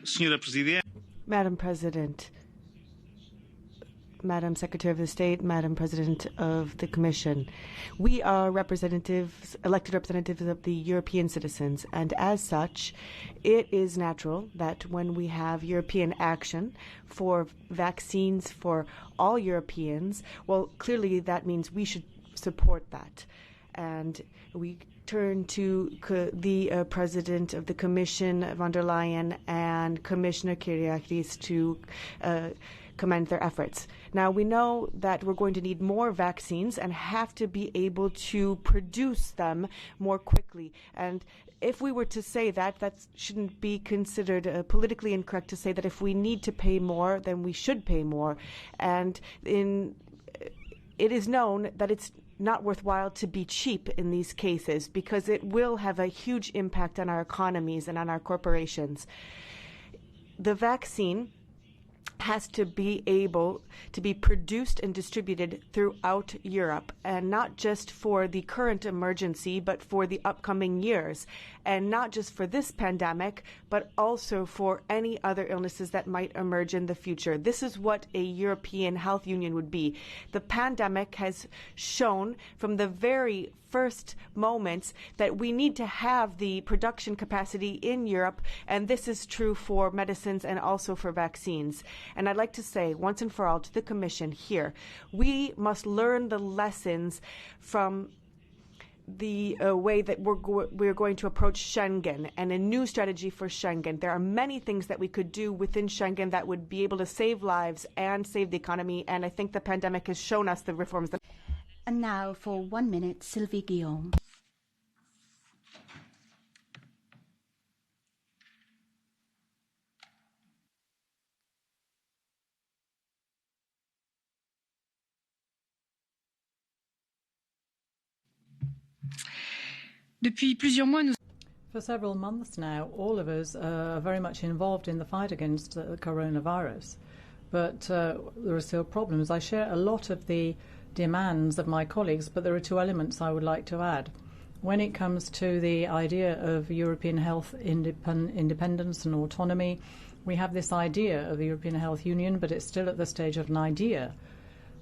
Senhora Presidente. Madam President, Madam Secretary of State, Madam President of the Commission, we are elected representatives of the European citizens, and as such, it is natural that when we have European action for vaccines for all Europeans, well, clearly that means we should support that. And we turn to the President of the Commission, von der Leyen, and Commissioner Kyriakis to commend their efforts. Now, we know that we're going to need more vaccines and have to be able to produce them more quickly. And if we were to say that, that shouldn't be considered politically incorrect to say that if we need to pay more, then we should pay more. And it is known that it's not worthwhile to be cheap in these cases because it will have a huge impact on our economies and on our corporations. The vaccine has to be able to be produced and distributed throughout Europe, and not just for the current emergency, but for the upcoming years, and not just for this pandemic, but also for any other illnesses that might emerge in the future. This is what a European health union would be. The pandemic has shown from the very first moments that we need to have the production capacity in Europe, and this is true for medicines and also for vaccines. And I'd like to say once and for all to the Commission here, we must learn the lessons from the way that we're going to approach Schengen and a new strategy for Schengen. There are many things that we could do within Schengen that would be able to save lives and save the economy, and I think the pandemic has shown us the reforms that. And now for 1 minute, Sylvie Guillaume. For several months now, all of us are very much involved in the fight against the coronavirus. But there are still problems. I share a lot of the demands of my colleagues, but there are two elements I would like to add. When it comes to the idea of European health independence and autonomy, we have this idea of the European Health Union, but it's still at the stage of an idea.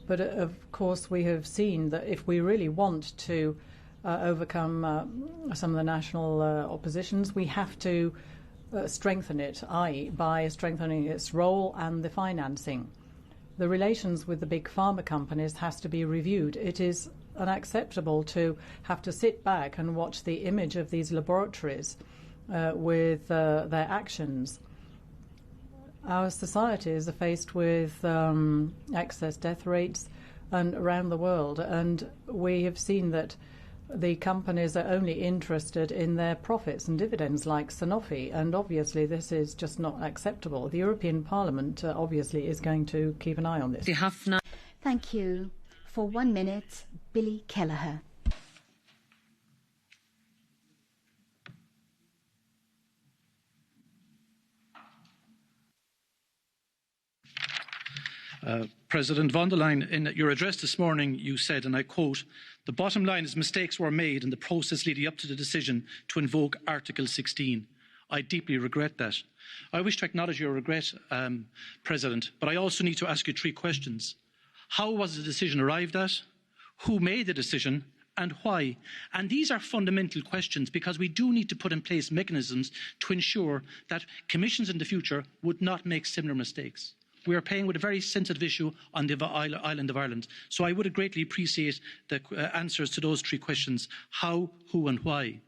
But of course, we have seen that if we really want to overcome some of the national oppositions, we have to strengthen it, i.e. by strengthening its role and the financing. The relations with the big pharma companies has to be reviewed. It is unacceptable to have to sit back and watch the image of these laboratories with their actions. Our societies are faced with excess death rates and around the world, and we have seen that the companies are only interested in their profits and dividends like Sanofi, and obviously this is just not acceptable. The European Parliament obviously is going to keep an eye on this. Thank you. For 1 minute, Billy Kelleher. President von der Leyen, in your address this morning, you said, and I quote, "The bottom line is mistakes were made in the process leading up to the decision to invoke Article 16. I deeply regret that." I wish to acknowledge your regret, President, but I also need to ask you three questions. How was the decision arrived at? Who made the decision? And why? And these are fundamental questions because we do need to put in place mechanisms to ensure that Commissions in the future would not make similar mistakes. We are playing with a very sensitive issue on the island of Ireland. So I would greatly appreciate the answers to those three questions: how, who and why.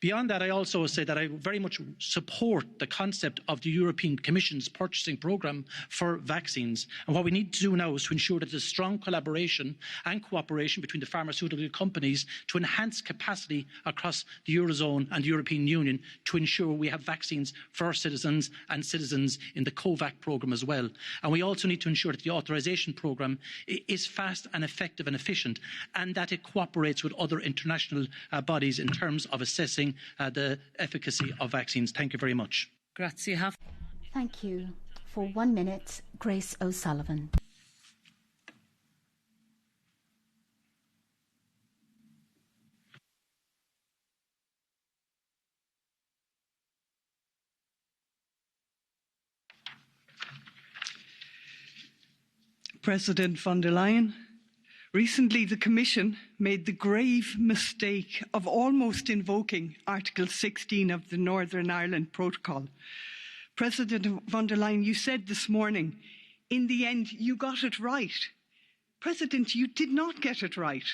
Beyond that, I also say that I very much support the concept of the European Commission's purchasing programme for vaccines. And what we need to do now is to ensure that there's strong collaboration and cooperation between the pharmaceutical companies to enhance capacity across the Eurozone and the European Union to ensure we have vaccines for our citizens and citizens in the COVAX programme as well. And we also need to ensure that the authorisation programme is fast and effective and efficient, and that it cooperates with other international bodies in terms of assessing the efficacy of vaccines. Thank you very much. Thank you. For 1 minute, Grace O'Sullivan. President von der Leyen, recently the Commission made the grave mistake of almost invoking Article 16 of the Northern Ireland Protocol. President von der Leyen, you said this morning, in the end, you got it right. President, you did not get it right.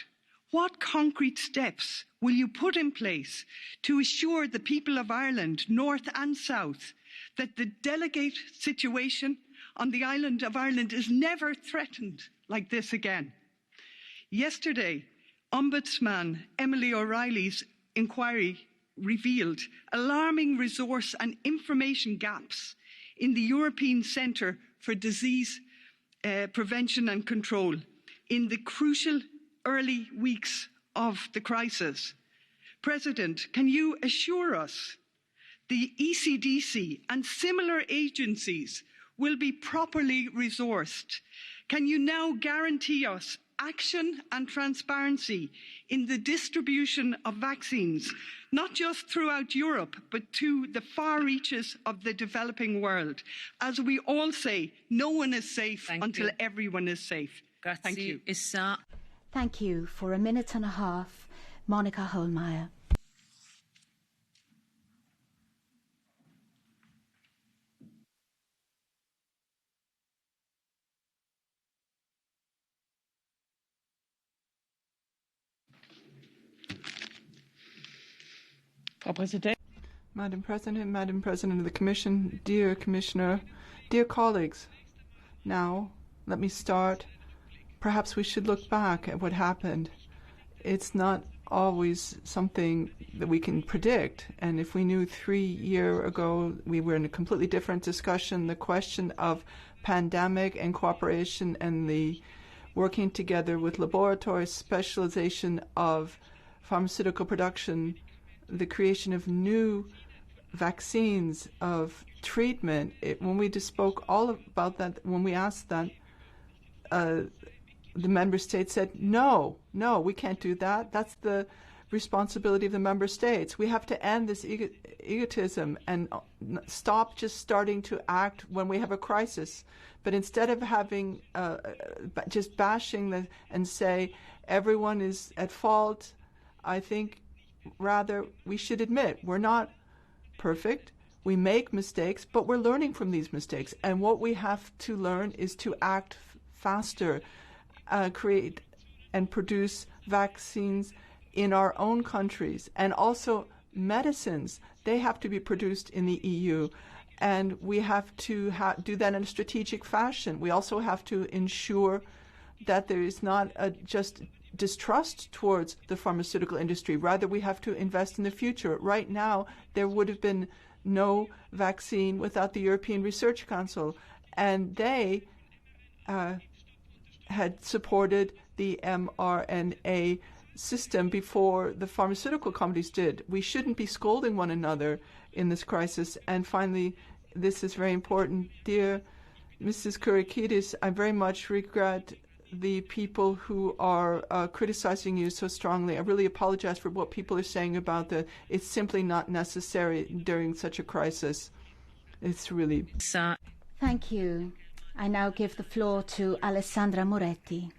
What concrete steps will you put in place to assure the people of Ireland, North and South, that the delicate situation on the island of Ireland is never threatened like this again? Yesterday, Ombudsman Emily O'Reilly's inquiry revealed alarming resource and information gaps in the European Centre for Disease Prevention and Control in the crucial early weeks of the crisis. President, can you assure us the ECDC and similar agencies will be properly resourced? Can you now guarantee us action and transparency in the distribution of vaccines, not just throughout Europe, but to the far reaches of the developing world? As we all say, no one is safe until everyone is safe. Thank you. Thank you. For a minute and a half, Monica Hohlmeier. Madam President of the Commission, dear Commissioner, dear colleagues, now let me start. Perhaps we should look back at what happened. It's not always something that we can predict, and if we knew 3 years ago we were in a completely different discussion, the question of pandemic and cooperation and the working together with laboratories, specialization of pharmaceutical production, the creation of new vaccines, of treatment. When we just spoke all about that, when we asked that, the member states said, no, we can't do that. That's the responsibility of the member states. We have to end this egotism and stop just starting to act when we have a crisis. But instead of having just bashing and say everyone is at fault, I think rather we should admit we're not perfect. We make mistakes, but we're learning from these mistakes. And what we have to learn is to act faster, create and produce vaccines in our own countries, and also medicines. They have to be produced in the EU, and we have to do that in a strategic fashion. We also have to ensure that there is not just distrust towards the pharmaceutical industry. Rather, we have to invest in the future. Right now, there would have been no vaccine without the European Research Council, and they had supported the mRNA system before the pharmaceutical companies did. We shouldn't be scolding one another in this crisis. And finally, this is very important. Dear Mrs. Kyriakidis, I very much regret the people who are criticizing you so strongly. I really apologize for what people are saying about that. It's simply not necessary during such a crisis. It's really... Thank you. I now give the floor to Alessandra Moretti.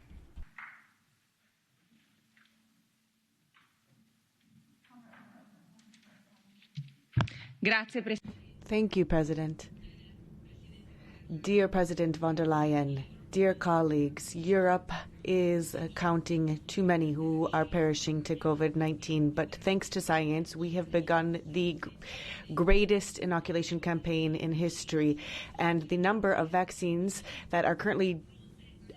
Thank you, President. Dear President von der Leyen, dear colleagues, Europe is counting too many who are perishing to COVID-19, but thanks to science, we have begun the greatest inoculation campaign in history, and the number of vaccines that are currently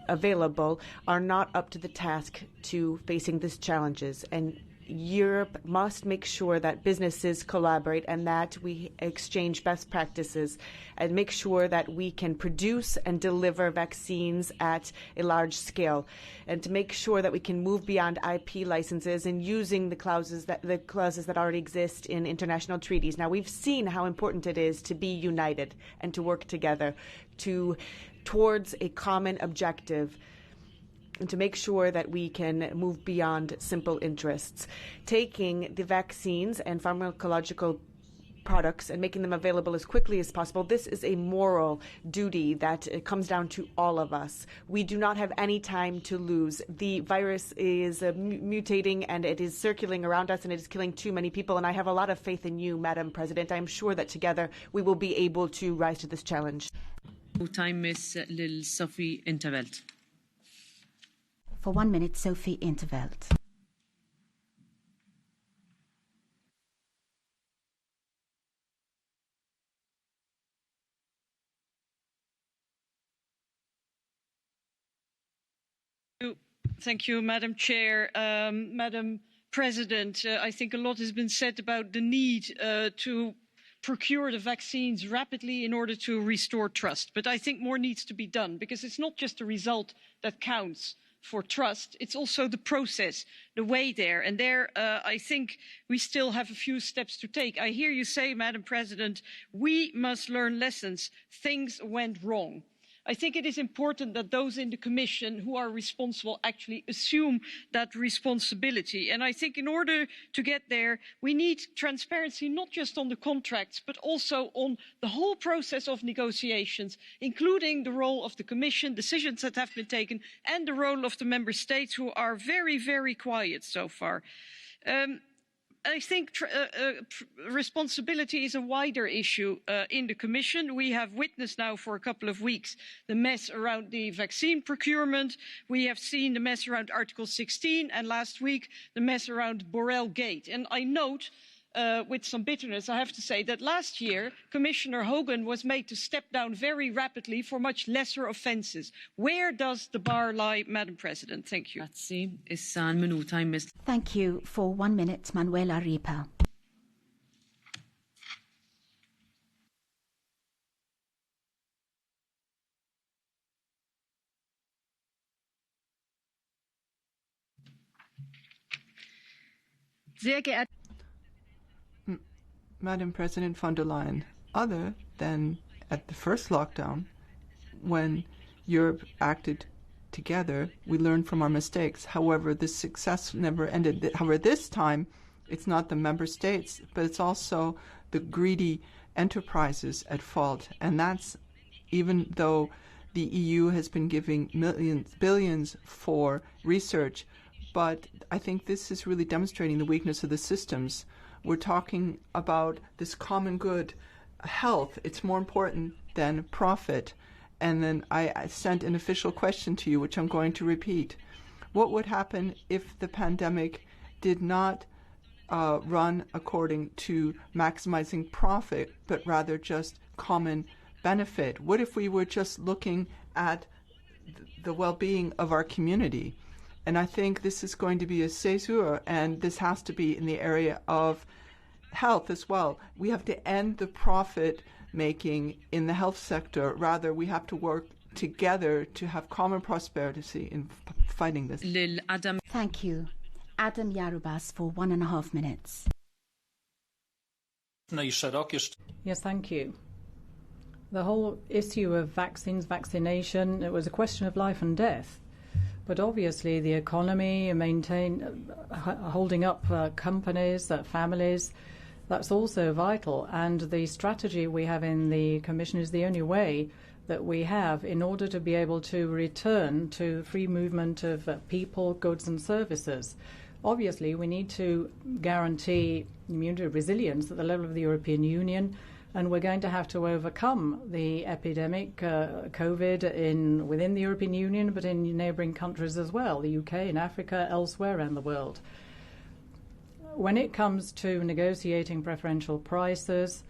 available are not up to the task to facing these challenges. And Europe must make sure that businesses collaborate and that we exchange best practices and make sure that we can produce and deliver vaccines at a large scale, and to make sure that we can move beyond IP licenses and using the clauses that already exist in international treaties. Now, we've seen how important it is to be united and to work together towards a common objective, and to make sure that we can move beyond simple interests. Taking the vaccines and pharmacological products and making them available as quickly as possible. This is a moral duty that comes down to all of us. We do not have any time to lose. The virus is mutating and it is circulating around us and it is killing too many people. And I have a lot of faith in you, Madam President. I am sure that together we will be able to rise to this challenge. Time miss lil Sophie Intervelt. For 1 minute, Sophie Intervelt. Thank you, Madam Chair. Madam President, I think a lot has been said about the need to procure the vaccines rapidly in order to restore trust. But I think more needs to be done, because it's not just the result that counts for trust, it's also the process, the way there. And there, I think we still have a few steps to take. I hear you say, Madam President, we must learn lessons. Things went wrong. I think it is important that those in the Commission who are responsible actually assume that responsibility. And I think in order to get there, we need transparency, not just on the contracts, but also on the whole process of negotiations, including the role of the Commission, decisions that have been taken, and the role of the Member States, who are very, very quiet so far. I think responsibility is a wider issue in the Commission. We have witnessed now for a couple of weeks the mess around the vaccine procurement. We have seen the mess around Article 16 and last week the mess around Borrell Gate. And I note with some bitterness, I have to say, that last year Commissioner Hogan was made to step down very rapidly for much lesser offences. Where does the bar lie, Madam President? Thank you. Thank you. For 1 minute, Manuela Ripa. Sehr geehrte Madam President von der Leyen, other than at the first lockdown, when Europe acted together, we learned from our mistakes. However, the success never ended. However, this time, it's not the member states, but it's also the greedy enterprises at fault. And that's even though the EU has been giving billions for research. But I think this is really demonstrating the weakness of the systems. We're talking about this common good, health. It's more important than profit. And then I sent an official question to you, which I'm going to repeat. What would happen if the pandemic did not run according to maximizing profit, but rather just common benefit? What if we were just looking at the well-being of our community? And I think this is going to be a césure, and this has to be in the area of health as well. We have to end the profit making in the health sector. Rather, we have to work together to have common prosperity in fighting this. Thank you. Adam Yarubas for 1.5 minutes. Yes, thank you. The whole issue of vaccines, vaccination, it was a question of life and death. But obviously the economy, holding up companies, families, that's also vital. And the strategy we have in the Commission is the only way that we have in order to be able to return to free movement of people, goods and services. Obviously, we need to guarantee immunity resilience at the level of the European Union, and we're going to have to overcome the epidemic, COVID, within the European Union, but in neighbouring countries as well, the UK, in Africa, elsewhere around the world. When it comes to negotiating preferential prices,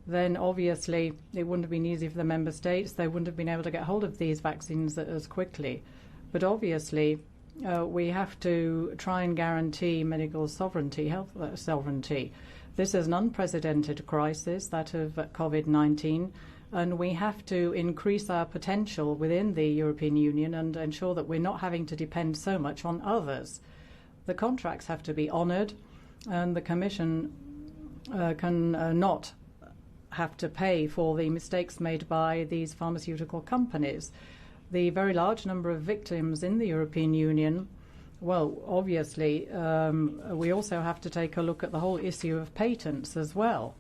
then obviously it wouldn't have been easy for the member states. They wouldn't have been able to get hold of these vaccines as quickly. But obviously we have to try and guarantee medical sovereignty, health sovereignty. This is an unprecedented crisis, that of COVID-19, and we have to increase our potential within the European Union and ensure that we're not having to depend so much on others. The contracts have to be honoured, and the Commission can not have to pay for the mistakes made by these pharmaceutical companies. The very large number of victims in the European Union, well, obviously, we also have to take a look at the whole issue of patents as well.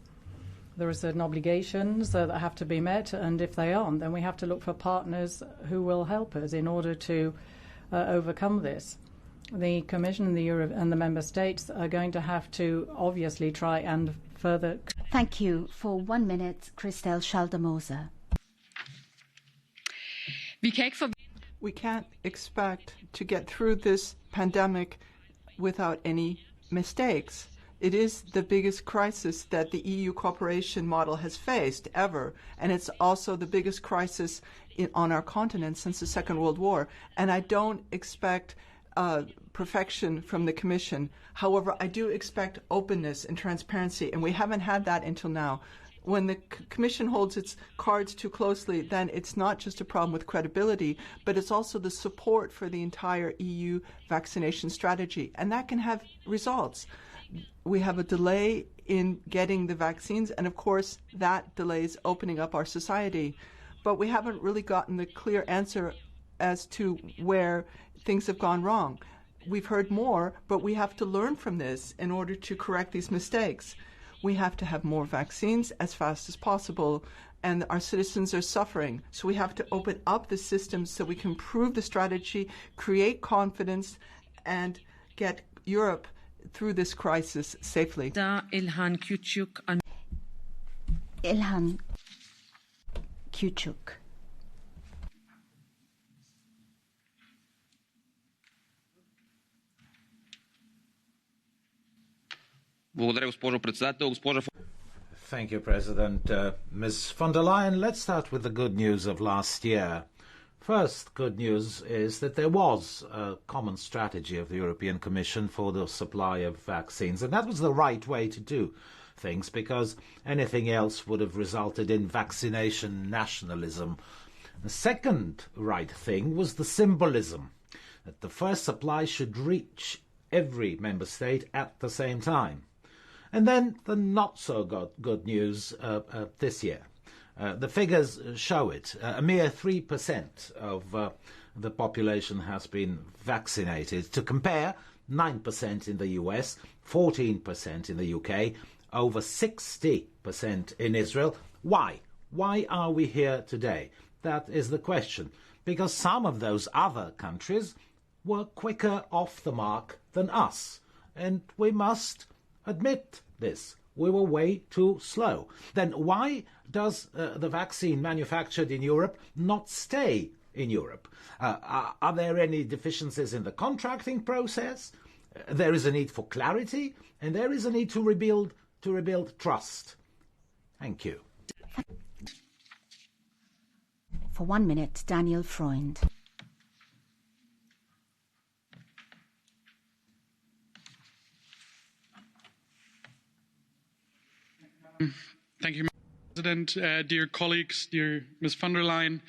There are certain obligations that have to be met, and if they aren't, then we have to look for partners who will help us in order to overcome this. The Commission and the Member States are going to have to obviously try and further... Thank you. For 1 minute, Christel Schaldemose. We can't expect to get through this pandemic without any mistakes. It is the biggest crisis that the EU cooperation model has faced ever, and it's also the biggest crisis on our continent since the Second World War. And I don't expect perfection from the Commission. However, I do expect openness and transparency, and we haven't had that until now. When the Commission holds its cards too closely, then it's not just a problem with credibility, but it's also the support for the entire EU vaccination strategy, and that can have results. We have a delay in getting the vaccines, and of course, that delays opening up our society. But we haven't really gotten the clear answer as to where things have gone wrong. We've heard more, but we have to learn from this in order to correct these mistakes. We have to have more vaccines as fast as possible, and our citizens are suffering. So we have to open up the system so we can improve the strategy, create confidence, and get Europe through this crisis safely. Ilhan Kyuchuk. Thank you, President. Ms. von der Leyen, let's start with the good news of last year. First good news is that there was a common strategy of the European Commission for the supply of vaccines, and that was the right way to do things, because anything else would have resulted in vaccination nationalism. The second right thing was the symbolism, that the first supply should reach every member state at the same time. And then the not-so-good news this year. The figures show it. A mere 3% of the population has been vaccinated. To compare, 9% in the US, 14% in the UK, over 60% in Israel. Why? Why are we here today? That is the question. Because some of those other countries were quicker off the mark than us. And we must admit this. We were way too slow. Then why does the vaccine manufactured in Europe not stay in Europe? Are there any deficiencies in the contracting process? There is a need for clarity, and there is a need to rebuild trust. Thank you. For 1 minute, Daniel Freund. Thank you, Mr. President. Dear colleagues, dear Ms. von der Leyen,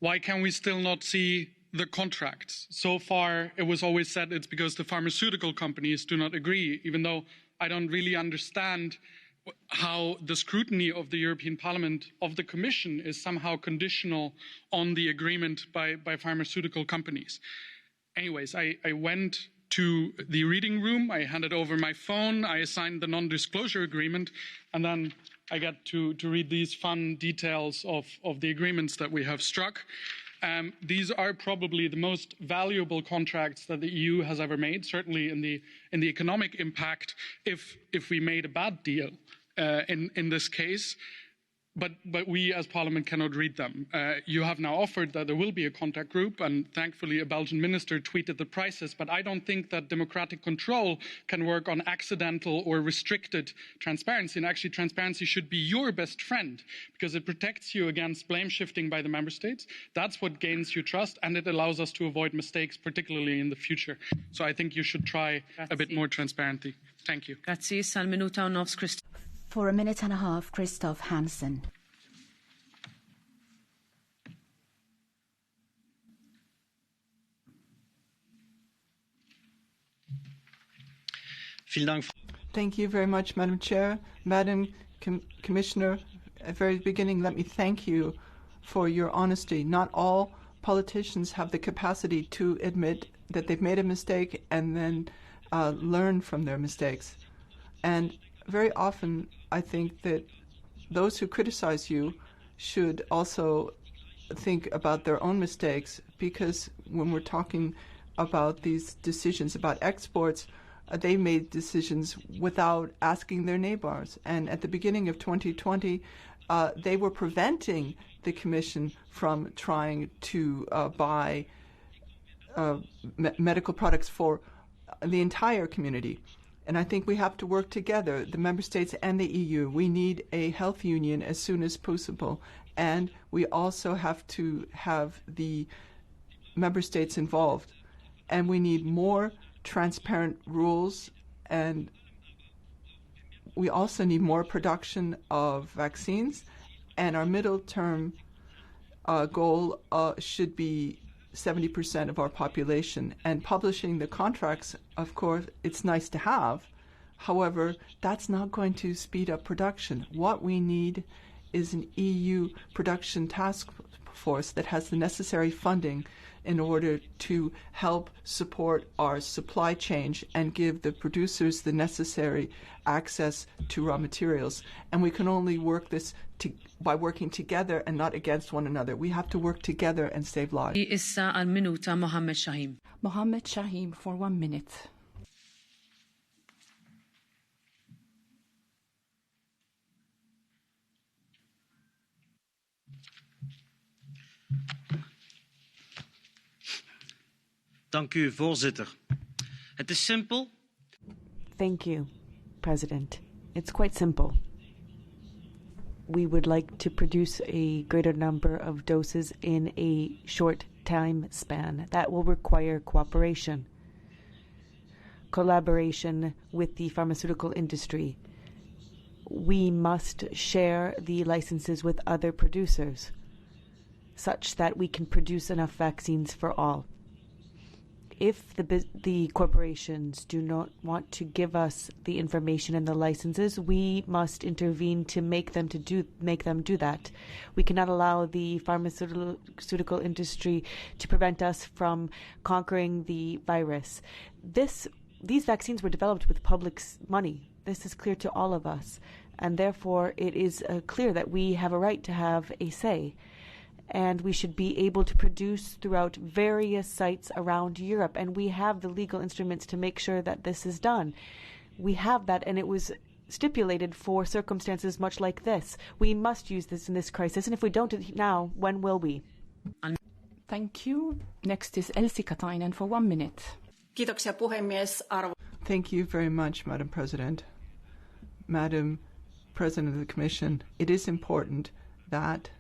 why can we still not see the contracts? So far, it was always said it's because the pharmaceutical companies do not agree, even though I don't really understand how the scrutiny of the European Parliament, of the Commission, is somehow conditional on the agreement by pharmaceutical companies. Anyways, I went to the reading room, I handed over my phone, I signed the non-disclosure agreement, and then I got to read these fun details of the agreements that we have struck. These are probably the most valuable contracts that the EU has ever made, certainly in the economic impact if we made a bad deal in this case. But we as Parliament cannot read them. You have now offered that there will be a contact group, and thankfully a Belgian minister tweeted the prices, but I don't think that democratic control can work on accidental or restricted transparency. And actually transparency should be your best friend, because it protects you against blame shifting by the member states. That's what gains you trust, and it allows us to avoid mistakes, particularly in the future. So I think you should try a bit more transparency. Thank you. For a minute and a half, Christoph Hansen. Thank you very much, Madam Chair. Madam Commissioner, at the very beginning, let me thank you for your honesty. Not all politicians have the capacity to admit that they've made a mistake and then learn from their mistakes. And very often, I think that those who criticize you should also think about their own mistakes, because when we're talking about these decisions about exports, they made decisions without asking their neighbors. And at the beginning of 2020, they were preventing the Commission from trying to buy medical products for the entire community. And I think we have to work together, the member states and the EU. We need a health union as soon as possible. And we also have to have the member states involved. And we need more transparent rules, and we also need more production of vaccines. And our middle term goal should be 70% of our population. And publishing the contracts, of course, it's nice to have. However, that's not going to speed up production. What we need is an EU production task force that has the necessary funding in order to help support our supply chain and give the producers the necessary access to raw materials. And we can only work this by working together and not against one another. We have to work together and save lives. Issa al minuta Mohammed Shahim. Mohammed Shahim for 1 minute. Dank u, voorzitter. Het is simpel. Thank you, President. It's quite simple. We would like to produce a greater number of doses in a short time span. That will require cooperation, collaboration with the pharmaceutical industry. We must share the licenses with other producers such that we can produce enough vaccines for all. If the corporations do not want to give us the information and the licenses, we must intervene to make them do that. We cannot allow the pharmaceutical industry to prevent us from conquering the virus. These vaccines were developed with public's money. This is clear to all of us, and therefore it is clear that we have a right to have a say. And we should be able to produce throughout various sites around Europe. And we have the legal instruments to make sure that this is done. We have that, and it was stipulated for circumstances much like this. We must use this in this crisis. And if we don't do it now, when will we? Thank you. Next is Elsi Katainen for 1 minute. Thank you very much, Madam President. Madam President of the Commission, it is important that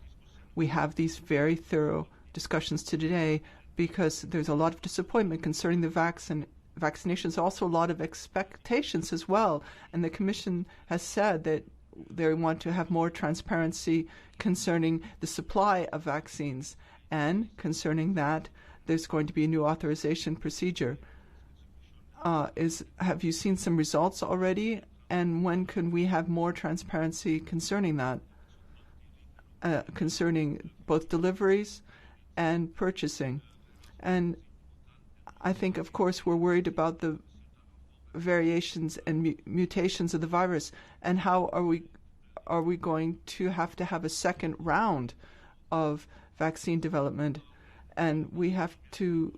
we have these very thorough discussions today, because there's a lot of disappointment concerning the vaccinations, also a lot of expectations as well. And the Commission has said that they want to have more transparency concerning the supply of vaccines, and concerning that there's going to be a new authorization procedure. Have you seen some results already? And when can we have more transparency concerning that? Concerning both deliveries and purchasing. And I think, of course, we're worried about the variations and mutations of the virus, and how are we going to have a second round of vaccine development. And we have to,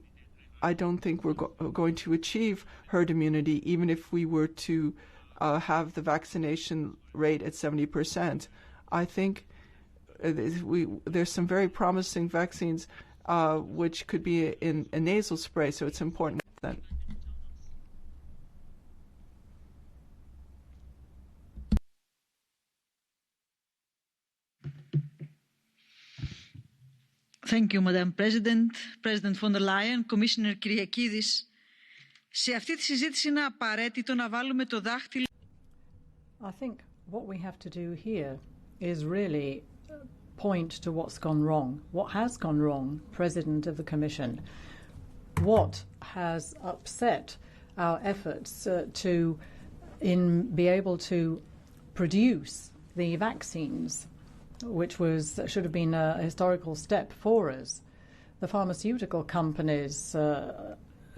I don't think we're going to achieve herd immunity, even if we were to have the vaccination rate at 70%. I think there's some very promising vaccines which could be in a nasal spray, so it's important that. Thank you, Madam President. President von der Leyen, Commissioner Kyriakidis. Σε αυτή τη συζήτηση είναι απαραίτητο να βάλουμε το δάχτυλο. I think what we have to do here is really point to what's gone wrong. What has gone wrong, President of the Commission? What has upset our efforts to be able to produce the vaccines, which should have been a historical step for us? The pharmaceutical companies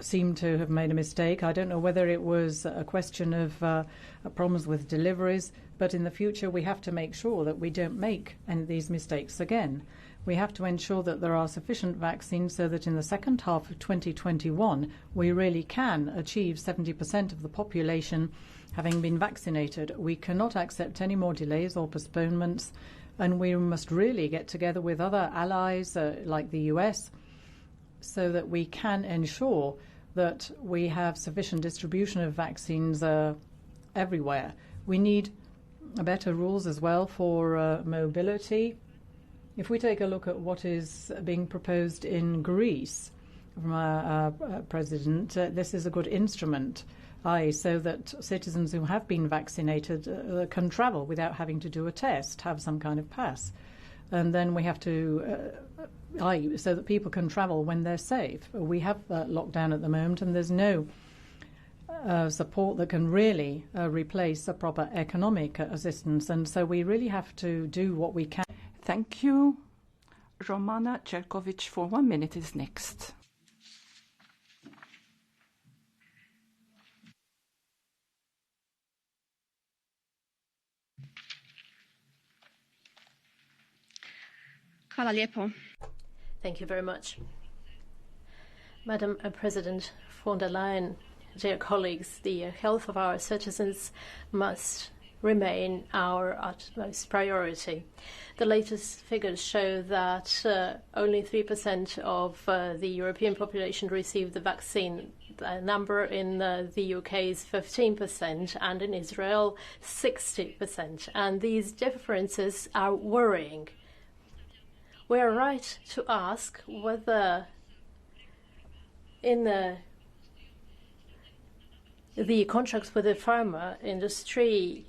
seem to have made a mistake. I don't know whether it was a question of problems with deliveries, but in the future we have to make sure that we don't make any of these mistakes again. We have to ensure that there are sufficient vaccines so that in the second half of 2021 we really can achieve 70% of the population having been vaccinated. We cannot accept any more delays or postponements, and we must really get together with other allies like the US so that we can ensure that we have sufficient distribution of vaccines everywhere. We need better rules as well for mobility. If we take a look at what is being proposed in Greece from our president, this is a good instrument, so that citizens who have been vaccinated can travel without having to do a test, have some kind of pass. And then we have to, so that people can travel when they're safe. We have lockdown at the moment, and there's no support that can really replace a proper economic assistance. And so we really have to do what we can. Thank you. Romana Cerkovic for 1 minute is next. Hvala lijepo. Thank you very much. Madam President von der Leyen, dear colleagues, the health of our citizens must remain our utmost priority. The latest figures show that only 3% of the European population received the vaccine. The number in the UK is 15%, and in Israel 60%. And these differences are worrying. We are right to ask whether in the contracts with the pharma industry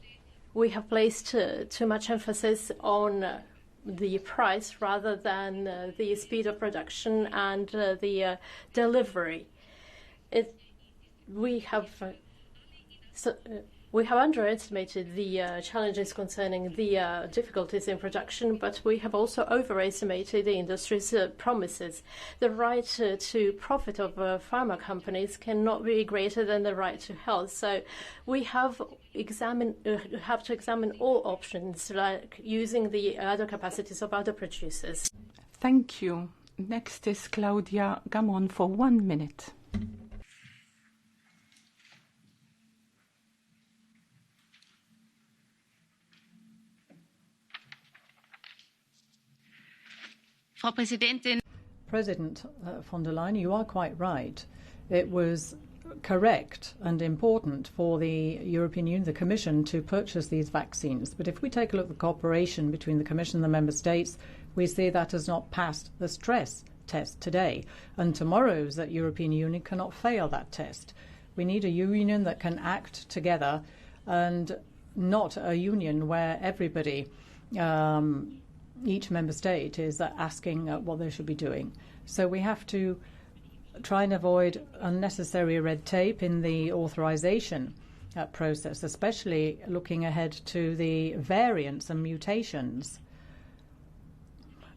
we have placed too much emphasis on the price rather than the speed of production and the delivery. We have underestimated the challenges concerning the difficulties in production, but we have also overestimated the industry's promises. The right to profit of pharma companies cannot be greater than the right to health. So we have to examine all options, like using the other capacities of other producers. Thank you. Next is Claudia Gamon for 1 minute. Frau Präsidentin. President von der Leyen, you are quite right. It was correct and important for the European Union, the Commission, to purchase these vaccines. But if we take a look at the cooperation between the Commission and the Member States, we see that has not passed the stress test today. And tomorrow's European Union cannot fail that test. We need a union that can act together and not a union where everybody each member state is asking what they should be doing. So we have to try and avoid unnecessary red tape in the authorization process, especially looking ahead to the variants and mutations,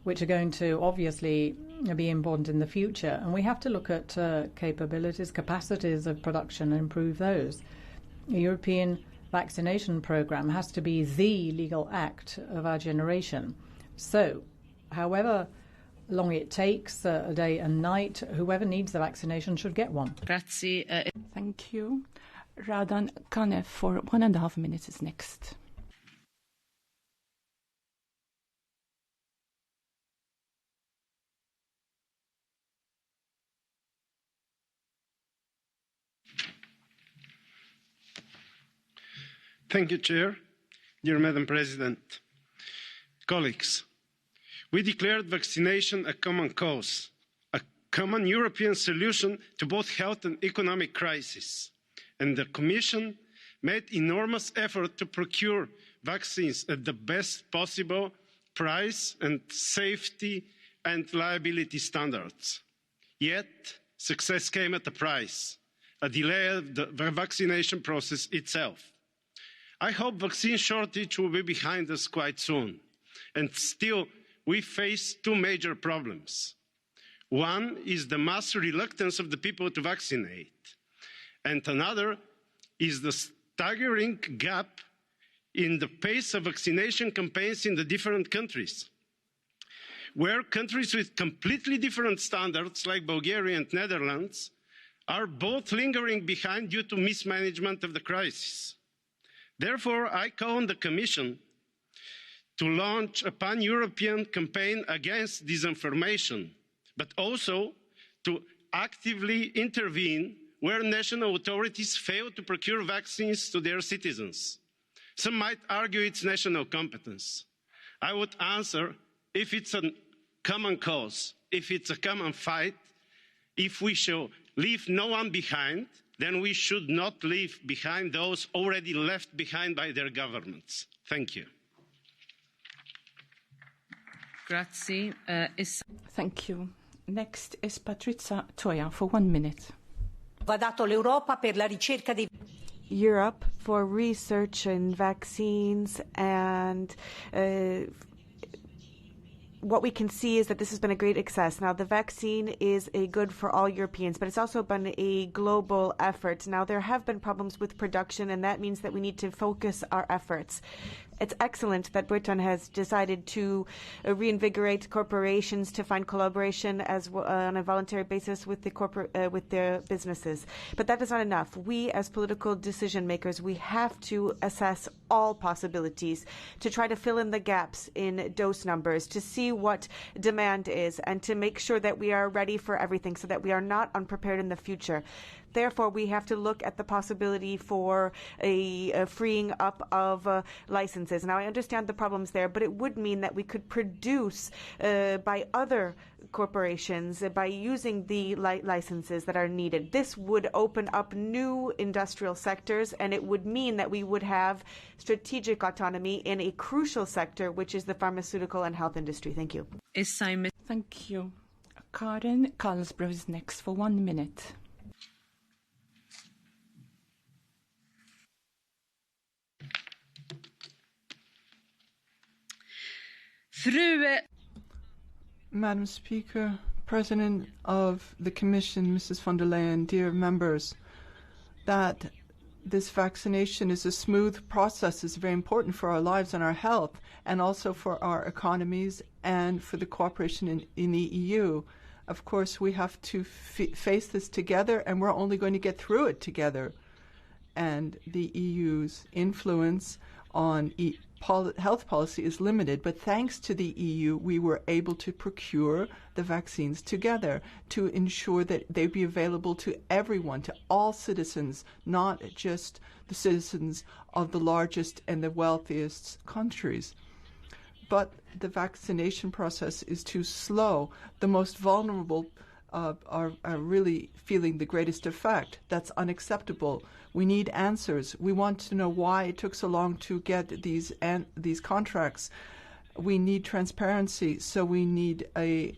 which are going to obviously be important in the future. And we have to look at capabilities, capacities of production and improve those. The European vaccination program has to be the legal act of our generation. So, however long it takes, a day and night, whoever needs the vaccination should get one. Thank you. Radan Kanev for 1.5 minutes is next. Thank you, Chair. Dear Madam President, colleagues, we declared vaccination a common cause, a common European solution to both health and economic crisis. And the Commission made enormous effort to procure vaccines at the best possible price and safety and liability standards. Yet, success came at a price, a delay of the vaccination process itself. I hope vaccine shortage will be behind us quite soon. And still, we face two major problems. One is the mass reluctance of the people to vaccinate, and another is the staggering gap in the pace of vaccination campaigns in the different countries, where countries with completely different standards, like Bulgaria and Netherlands, are both lingering behind due to mismanagement of the crisis. Therefore, I call on the Commission to launch a pan-European campaign against disinformation, but also to actively intervene where national authorities fail to procure vaccines to their citizens. Some might argue it's national competence. I would answer, if it's a common cause, if it's a common fight, if we shall leave no one behind, then we should not leave behind those already left behind by their governments. Thank you. Grazie. Thank you. Next is Patrizia Toia for 1 minute. Va dato l'Europa per la ricerca dei Europe for research in vaccines, and what we can see is that this has been a great success. Now, the vaccine is a good for all Europeans, but it's also been a global effort. Now, there have been problems with production, and that means that we need to focus our efforts. It's excellent that Britain has decided to reinvigorate corporations to find collaboration on a voluntary basis with the businesses. But that is not enough. We, as political decision makers, we have to assess all possibilities to try to fill in the gaps in dose numbers, to see what demand is, and to make sure that we are ready for everything so that we are not unprepared in the future. Therefore, we have to look at the possibility for a freeing up of licenses. Now, I understand the problems there, but it would mean that we could produce by other corporations by using the licenses that are needed. This would open up new industrial sectors, and it would mean that we would have strategic autonomy in a crucial sector, which is the pharmaceutical and health industry. Thank you. Thank you. Karen Carlsbro is next for 1 minute. Madam Speaker, President of the Commission, Mrs. von der Leyen, dear members, that this vaccination is a smooth process is very important for our lives and our health, and also for our economies and for the cooperation in the EU. Of course, we have to face this together, and we're only going to get through it together. And the EU's influence on health policy is limited, but thanks to the EU, we were able to procure the vaccines together to ensure that they be available to everyone, to all citizens, not just the citizens of the largest and the wealthiest countries. But the vaccination process is too slow. The most vulnerable are really feeling the greatest effect. That's unacceptable. We need answers. We want to know why it took so long to get these contracts. We need transparency, so we need a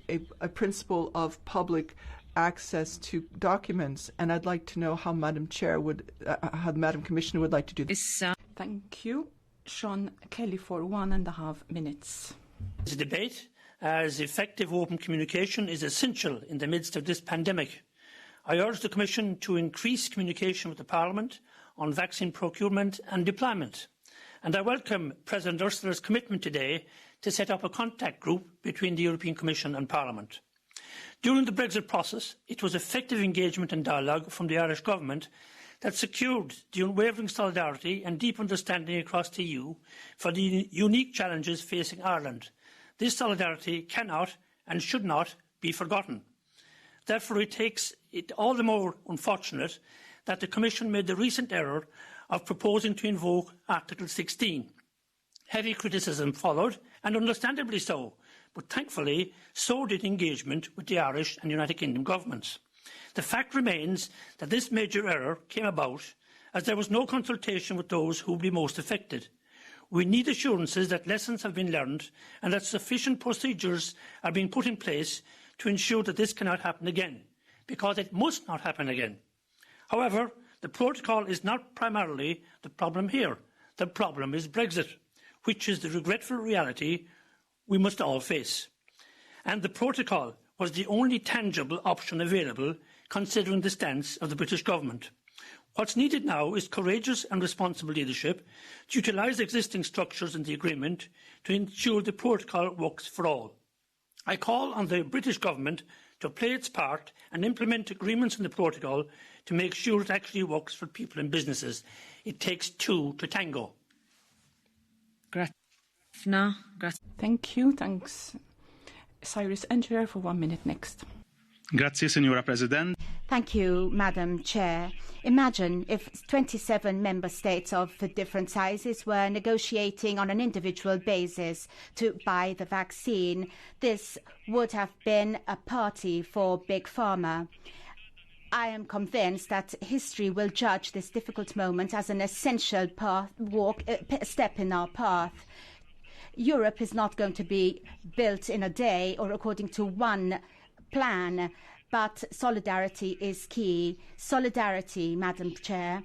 principle of public access to documents. And I'd like to know how Madam Commissioner would like to do this. Thank you. Sean Kelly for 1.5 minutes. This debate, as effective open communication is essential in the midst of this pandemic. I urge the Commission to increase communication with the Parliament on vaccine procurement and deployment. And I welcome President Ursula's commitment today to set up a contact group between the European Commission and Parliament. During the Brexit process, it was effective engagement and dialogue from the Irish Government that secured the unwavering solidarity and deep understanding across the EU for the unique challenges facing Ireland. This solidarity cannot and should not be forgotten. Therefore, it makes it all the more unfortunate that the Commission made the recent error of proposing to invoke Article 16. Heavy criticism followed, and understandably so, but thankfully so did engagement with the Irish and United Kingdom governments. The fact remains that this major error came about as there was no consultation with those who would be most affected. We need assurances that lessons have been learned and that sufficient procedures are being put in place to ensure that this cannot happen again, because it must not happen again. However, the protocol is not primarily the problem here. The problem is Brexit, which is the regretful reality we must all face. And the protocol, was the only tangible option available, considering the stance of the British government. What's needed now is courageous and responsible leadership to utilise existing structures in the agreement to ensure the protocol works for all. I call on the British government to play its part and implement agreements in the protocol to make sure it actually works for people and businesses. It takes two to tango. Thank you. Thanks. Cyrus Engineer for 1 minute next. Grazie, Signora President. Thank you, Madam Chair. Imagine if 27 member states of different sizes were negotiating on an individual basis to buy the vaccine. This would have been a party for Big Pharma. I am convinced that history will judge this difficult moment as an essential step in our path. Europe is not going to be built in a day or according to one plan, but solidarity is key. Solidarity, Madam Chair.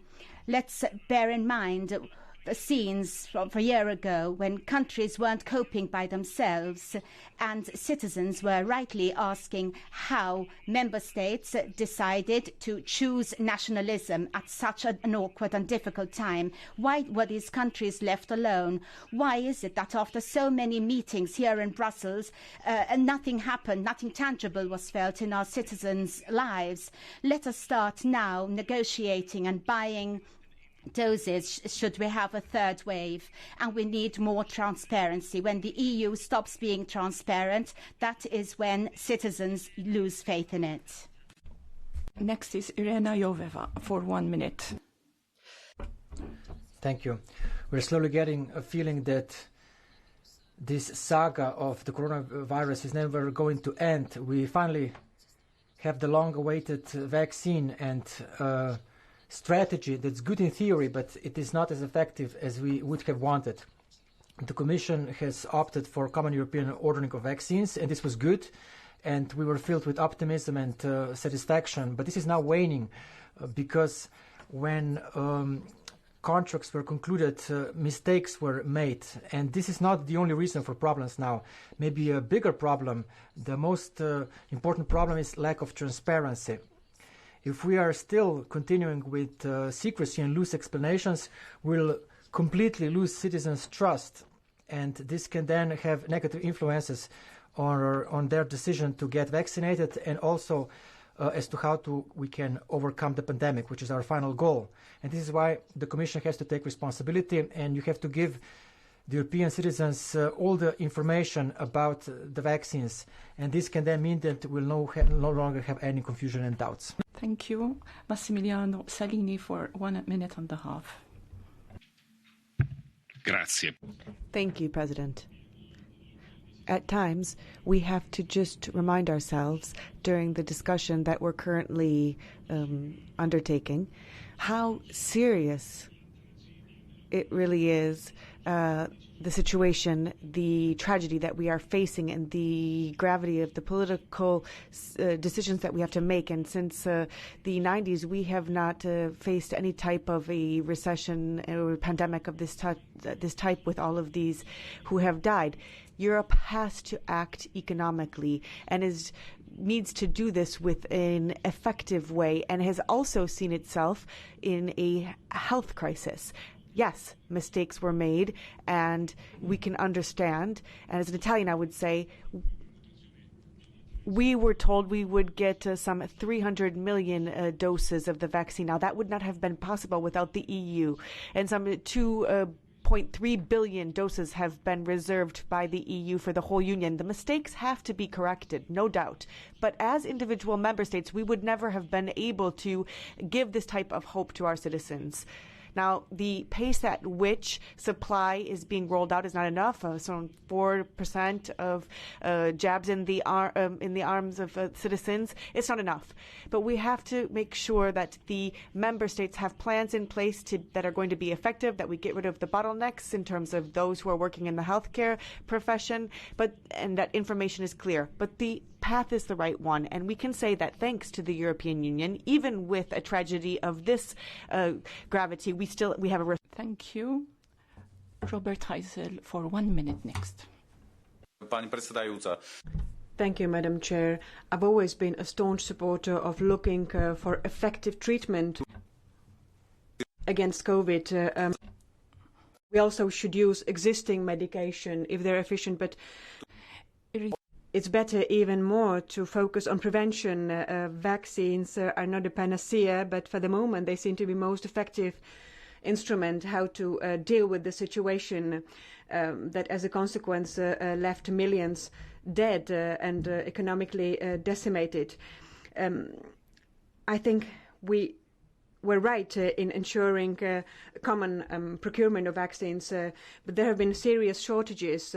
Let's bear in mind the scenes from a year ago when countries weren't coping by themselves and citizens were rightly asking how member states decided to choose nationalism at such an awkward and difficult time. Why were these countries left alone? Why is it that after so many meetings here in Brussels nothing happened, nothing tangible was felt in our citizens' lives? Let us start now negotiating and buying doses should we have a third wave, and we need more transparency. When the EU stops being transparent, that is when citizens lose faith in it. Next is Irena Joveva for 1 minute. Thank you. We're slowly getting a feeling that this saga of the coronavirus is never going to end. We finally have the long-awaited vaccine and strategy that's good in theory, but it is not as effective as we would have wanted. The Commission has opted for common European ordering of vaccines, and this was good, and we were filled with optimism and satisfaction. But this is now waning because when contracts were concluded, mistakes were made, and this is not the only reason for problems now. Maybe a bigger problem, the most important problem, is lack of transparency. If we are still continuing with secrecy and loose explanations, we'll completely lose citizens' trust, and this can then have negative influences on their decision to get vaccinated, and also as to how we can overcome the pandemic, which is our final goal. And this is why the Commission has to take responsibility, and you have to give the European citizens all the information about the vaccines, and this can then mean that we'll no longer have any confusion and doubts. Thank you. Massimiliano Salini for 1 minute and a half. Grazie. Thank you, President. At times, we have to just remind ourselves during the discussion that we're currently undertaking how serious it really is, the situation, the tragedy that we are facing, and the gravity of the political decisions that we have to make. And since the 90s, we have not faced any type of a recession or pandemic of this type with all of these who have died. Europe has to act economically and needs to do this with an effective way, and has also seen itself in a health crisis. Yes, mistakes were made, and we can understand. And as an Italian, I would say, we were told we would get some 300 million doses of the vaccine. Now, that would not have been possible without the EU. And some 2.3 billion doses have been reserved by the EU for the whole Union. The mistakes have to be corrected, no doubt. But as individual member states, we would never have been able to give this type of hope to our citizens. Now, the pace at which supply is being rolled out is not enough. So 4% of jabs in the arms of citizens, it's not enough. But we have to make sure that the member states have plans in place that are going to be effective, that we get rid of the bottlenecks in terms of those who are working in the healthcare profession, and that information is clear. But the path is the right one, and we can say that thanks to the European Union, even with a tragedy of this gravity, we have a. Thank you. Robert Heisel for 1 minute next. Pani Predsedajúca. Thank you, Madam Chair. I've always been a staunch supporter of looking for effective treatment against COVID. We also should use existing medication if they're efficient, but it's better even more to focus on prevention. Vaccines are not a panacea, but for the moment they seem to be most effective instrument how to deal with the situation that as a consequence left millions dead and economically decimated. I think we were right in ensuring common procurement of vaccines, but there have been serious shortages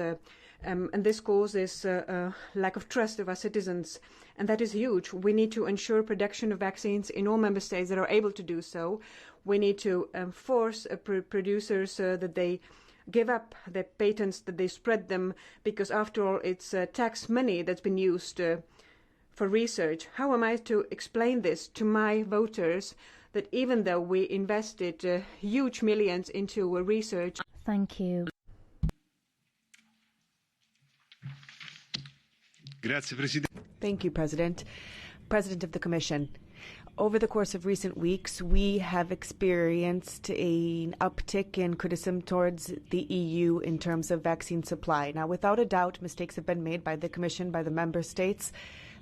and this causes a lack of trust of our citizens, and that is huge. We need to ensure production of vaccines in all member states that are able to do so. We need to force producers that they give up their patents, that they spread them, because after all it's tax money that's been used for research. How am I to explain this to my voters, that even though we invested huge millions into research... Thank you. Thank you, President. President of the Commission. Over the course of recent weeks, we have experienced an uptick in criticism towards the EU in terms of vaccine supply. Now, without a doubt, mistakes have been made by the Commission, by the Member States,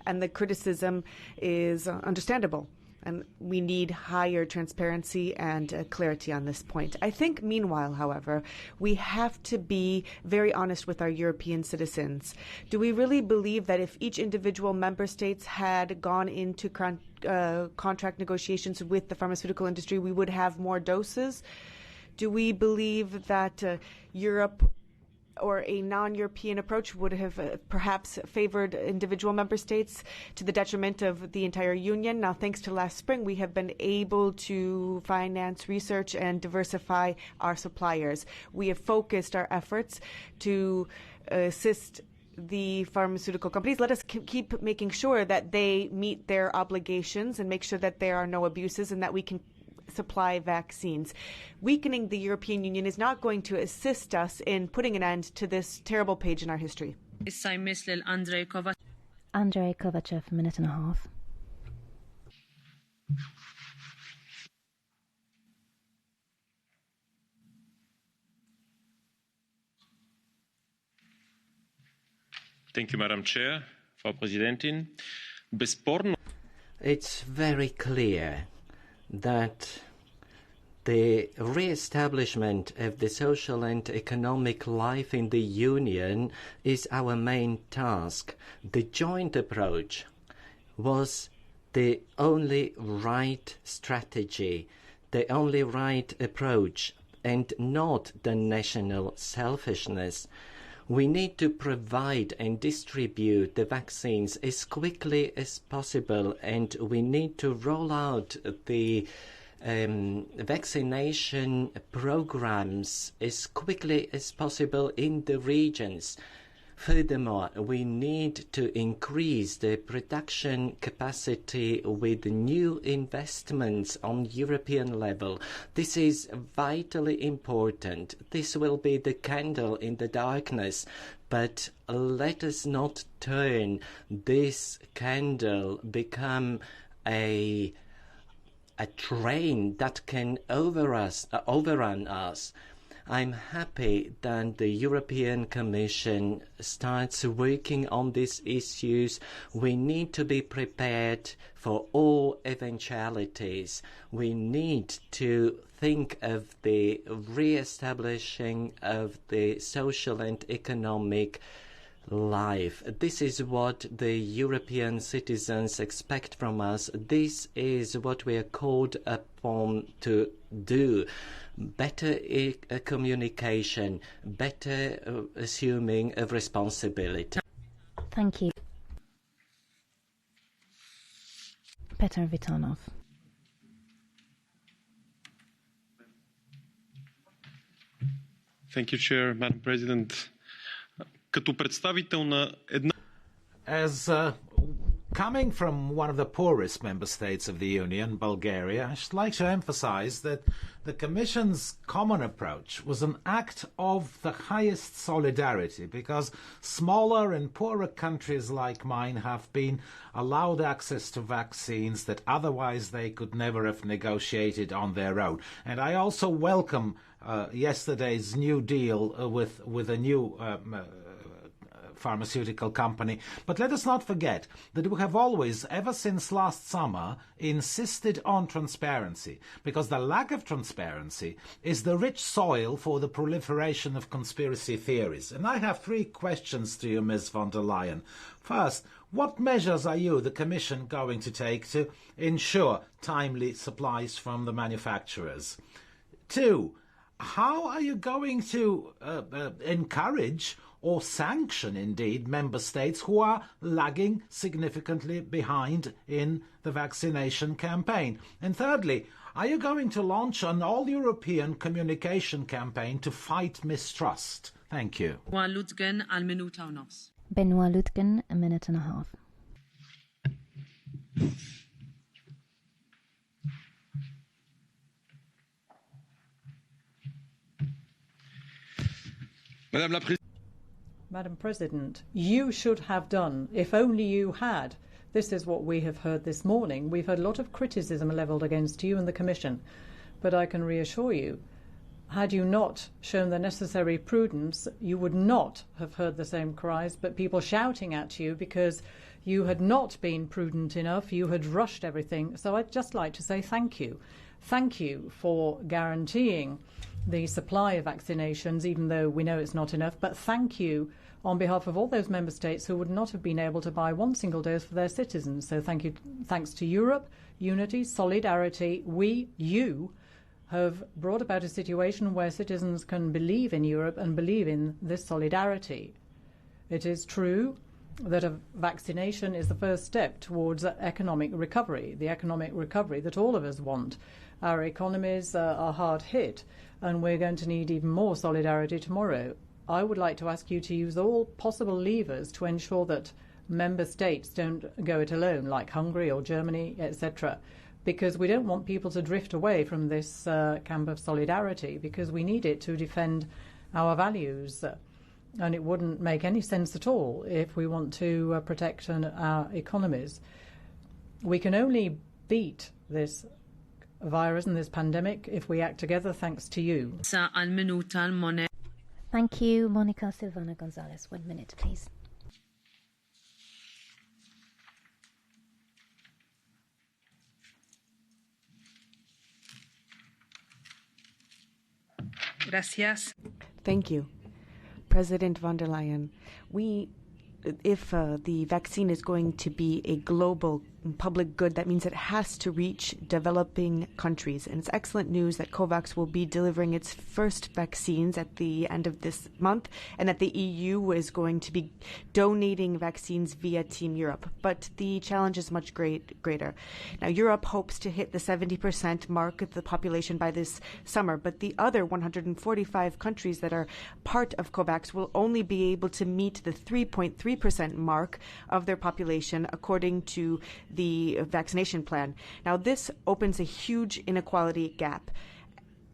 and the criticism is understandable. And we need higher transparency and clarity on this point. I think, meanwhile, however, we have to be very honest with our European citizens. Do we really believe that if each individual member states had gone into contract negotiations with the pharmaceutical industry, we would have more doses? Do we believe that Europe or a non-European approach would have perhaps favored individual member states to the detriment of the entire union? Now, thanks to last spring, we have been able to finance research and diversify our suppliers. We have focused our efforts to assist the pharmaceutical companies. Let us keep making sure that they meet their obligations and make sure that there are no abuses and that we can supply vaccines. Weakening the European Union is not going to assist us in putting an end to this terrible page in our history. Andrei Kovachev, a minute and a half. Thank you, Madam Chair. Frau Präsidentin. It's very clear that the re-establishment of the social and economic life in the Union is our main task. The joint approach was the only right strategy, the only right approach, and not the national selfishness. We need to provide and distribute the vaccines as quickly as possible, and we need to roll out the vaccination programs as quickly as possible in the regions. Furthermore, we need to increase the production capacity with new investments on European level. This is vitally important. This will be the candle in the darkness, but let us not turn this candle become a train that can overrun us. I'm happy that the European Commission starts working on these issues. We need to be prepared for all eventualities. We need to think of the re-establishing of the social and economic life. This is what the European citizens expect from us. This is what we are called upon to do. Better communication, better assuming of responsibility. Thank you. Petr Vitanov. Thank you, Chair, Madam President. Като представител на една... As Coming from one of the poorest member states of the Union, Bulgaria, I should like to emphasize that the Commission's common approach was an act of the highest solidarity, because smaller and poorer countries like mine have been allowed access to vaccines that otherwise they could never have negotiated on their own. And I also welcome yesterday's new deal with a new pharmaceutical company. But let us not forget that we have always, ever since last summer, insisted on transparency, because the lack of transparency is the rich soil for the proliferation of conspiracy theories. And I have 3 questions to you, Ms. von der Leyen. First, what measures are you, the Commission, going to take to ensure timely supplies from the manufacturers? 2, how are you going to encourage or sanction, indeed, member states who are lagging significantly behind in the vaccination campaign? And thirdly, are you going to launch an all-European communication campaign to fight mistrust? Thank you. Benoit Lutgen, a minute and a half. Madam President, you should have done, if only you had. This is what we have heard this morning. We've heard a lot of criticism levelled against you and the Commission. But I can reassure you, had you not shown the necessary prudence, you would not have heard the same cries, but people shouting at you because you had not been prudent enough, you had rushed everything. So I'd just like to say thank you. Thank you for guaranteeing the supply of vaccinations, even though we know it's not enough. But thank you on behalf of all those member states who would not have been able to buy 1 single dose for their citizens. So thank you. Thanks to Europe, unity, solidarity, you have brought about a situation where citizens can believe in Europe and believe in this solidarity. It is true that a vaccination is the first step towards economic recovery, the economic recovery that all of us want. Our economies are hard hit, and we're going to need even more solidarity tomorrow. I would like to ask you to use all possible levers to ensure that member states don't go it alone, like Hungary or Germany, etc., because we don't want people to drift away from this camp of solidarity, because we need it to defend our values. And it wouldn't make any sense at all if we want to protect our economies. We can only beat this virus and this pandemic if we act together, thanks to you. Thank you. Monica Silvana Gonzalez. 1 minute, please. Gracias. Thank you. President von der Leyen, if the vaccine is going to be a global public good, that means it has to reach developing countries. And it's excellent news that COVAX will be delivering its first vaccines at the end of this month, and that the EU is going to be donating vaccines via Team Europe. But the challenge is much greater. Now, Europe hopes to hit the 70% mark of the population by this summer, but the other 145 countries that are part of COVAX will only be able to meet the 3.3% mark of their population, according to the vaccination plan. Now, this opens a huge inequality gap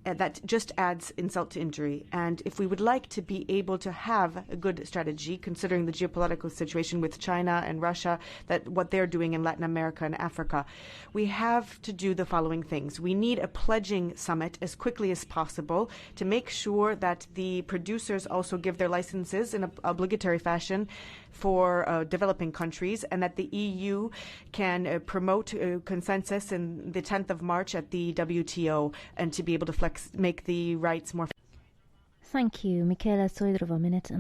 that just adds insult to injury. And if we would like to be able to have a good strategy, considering the geopolitical situation with China and Russia, that what they're doing in Latin America and Africa, we have to do the following things. We need a pledging summit as quickly as possible to make sure that the producers also give their licenses in an obligatory fashion for developing countries, and that the EU can promote consensus in the 10th of March at the WTO, and to be able to make the rights more. Thank you. Michaela Sojdrova, 1.5 minutes.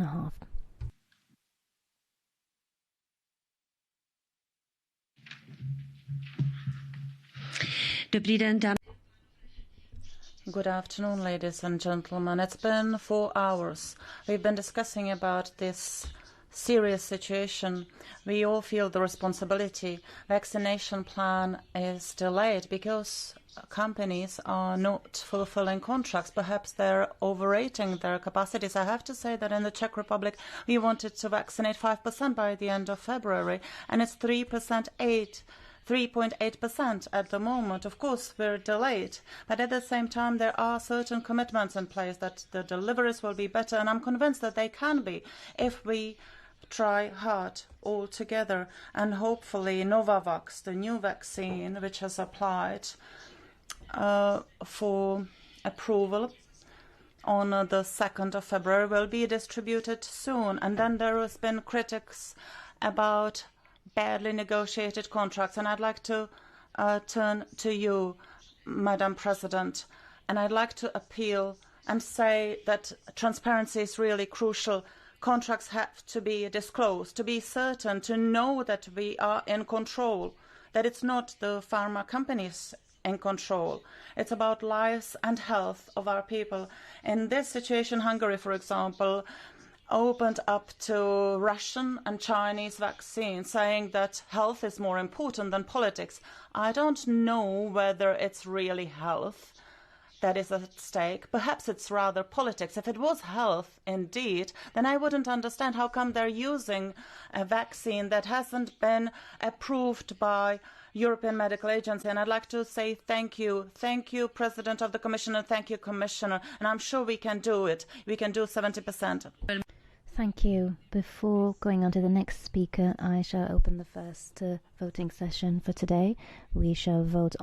Good afternoon, ladies and gentlemen. It's been 4 hours. We've been discussing about this serious situation. We all feel the responsibility. Vaccination plan is delayed because companies are not fulfilling contracts. Perhaps they're overrating their capacities. I have to say that in the Czech Republic, we wanted to vaccinate 5% by the end of February, and it's 3.8% at the moment. Of course, we're delayed, but at the same time, there are certain commitments in place that the deliveries will be better, and I'm convinced that they can be if we try hard all together. And hopefully Novavax, the new vaccine which has applied for approval on the 2nd of February, will be distributed soon. And then there has been critics about badly negotiated contracts, and I'd like to turn to you, Madam President, and I'd like to appeal and say that transparency is really crucial. Contracts have to be disclosed, to be certain, to know that we are in control, that it's not the pharma companies in control. It's about lives and health of our people. In this situation, Hungary, for example, opened up to Russian and Chinese vaccines, saying that health is more important than politics. I don't know whether it's really health that is at stake. Perhaps it's rather politics. If it was health indeed, then I wouldn't understand how come they're using a vaccine that hasn't been approved by European Medical Agency. And I'd like to say thank you. Thank you, President of the Commission, and thank you, Commissioner. And I'm sure we can do it. We can do 70%. Thank you. Before going on to the next speaker, I shall open the first voting session for today. We shall vote